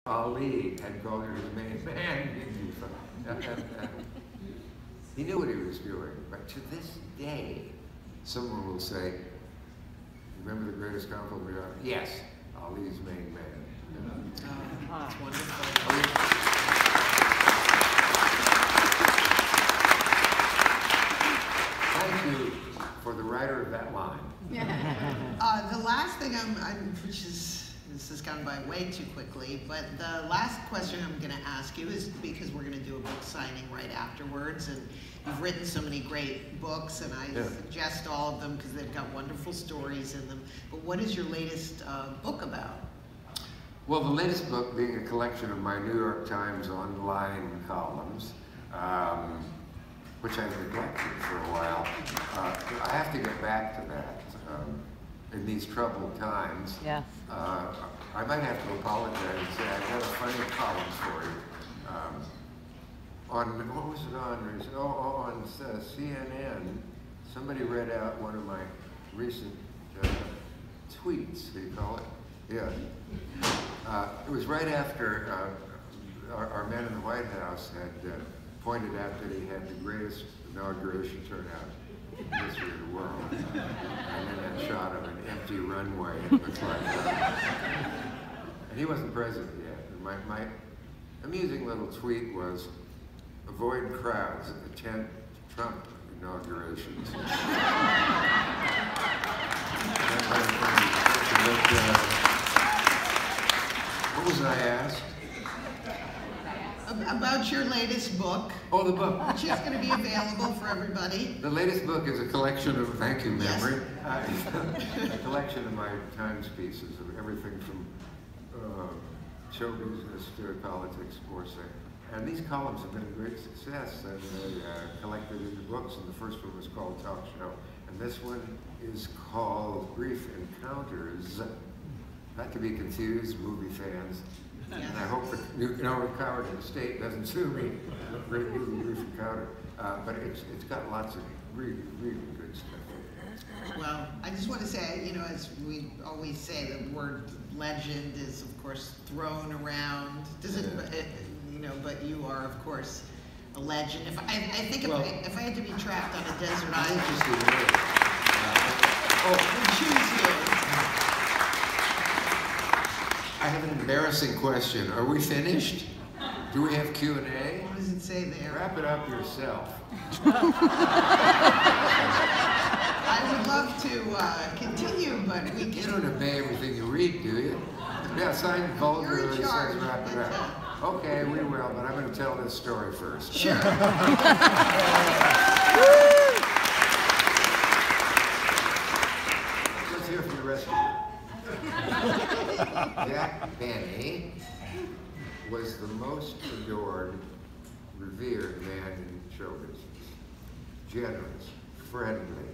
Ali had called her the main man. He knew what he was doing, but to this day, someone will say, remember the greatest compliment ever? Yes, Ali's main man. That's wonderful. Thank you for the writer of that line. The last thing this has gone by way too quickly, but the last question I'm going to ask you is because we're going to do a book signing right afterwards, and you've written so many great books, and I suggest all of them because they've got wonderful stories in them. But what is your latest book about? Well, the latest book being a collection of my New York Times online columns, which I've neglected for a while. I have to get back to that. In these troubled times, I might have to apologize and say I've got a funny column for you. On, what was it on? On CNN, somebody read out one of my recent tweets, do you call it? Yeah. It was right after our man in the White House had pointed out that he had the greatest inauguration turnout in the history of the world. And then that shot of an empty runway in the White House. And he wasn't president yet. And my amusing little tweet was, avoid crowds at the 10th Trump inaugurations. What was I asked? About your latest book. Oh, the book. Which is going to be available for everybody. The latest book is a collection of, thank you, memory, a collection of my Times pieces, of everything from show business to politics, sports. And these columns have been a great success, and they collected into books, and the first one was called Talk Show. And this one is called Brief Encounters. Not to be confused, movie fans. And I hope that Coward in the State doesn't sue me. Great movie, Brief Encounter. But it's got lots of really, really good stuff. Well, I just want to say, as we always say, the word legend is, of course, thrown around. But you are, of course, a legend. If I had to be trapped on a desert island, I would choose you. I have an embarrassing question. Are we finished? Do we have Q&A? What does it say there? Wrap it up yourself. I would love to continue, but we can... You don't obey everything you read, do you? Yeah, sign vulgar says wrap it up. Okay, we will, but I'm going to tell this story first. Sure. Let's hear from the rest of you. Jack Benny was the most adored, revered man in show business. Generous, friendly,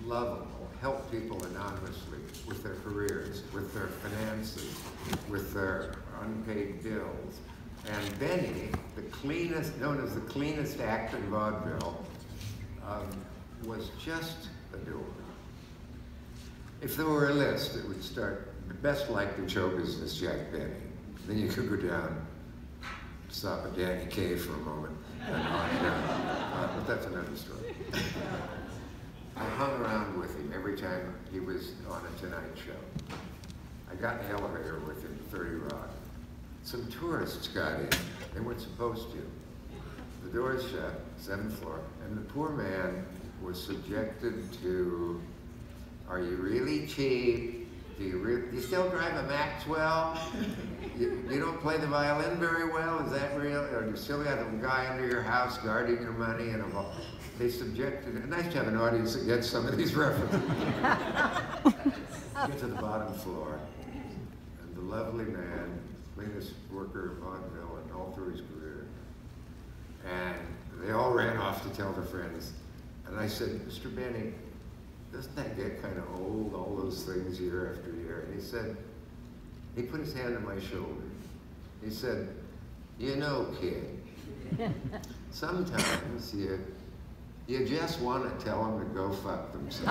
lovable, helped people anonymously with their careers, with their finances, with their unpaid bills. And Benny, the cleanest, known as the cleanest act in vaudeville, was just adored. If there were a list, it would start best liked in show business, Jack Benny. Then you could go down, stop at Danny Kaye for a moment, and on down. But that's another story. I hung around with him every time he was on a Tonight Show. I got in the elevator with him to 30 Rock. Some tourists got in. They weren't supposed to. The doors shut, 7th floor, and the poor man was subjected to, are you really cheap? Do you still drive a Maxwell? You don't play the violin very well? Is that real? Or you still got a guy under your house guarding your money? And they subjected it. Nice to have an audience that gets some of these references. Get to the bottom floor, and the lovely man, cleanest worker of vaudeville and all through his career, and they all ran off to tell their friends. And I said, Mr. Benny, doesn't that get kind of old, all those things year after year? And he said, he put his hand on my shoulder. He said, you know, kid, sometimes you just want to tell them to go fuck themselves.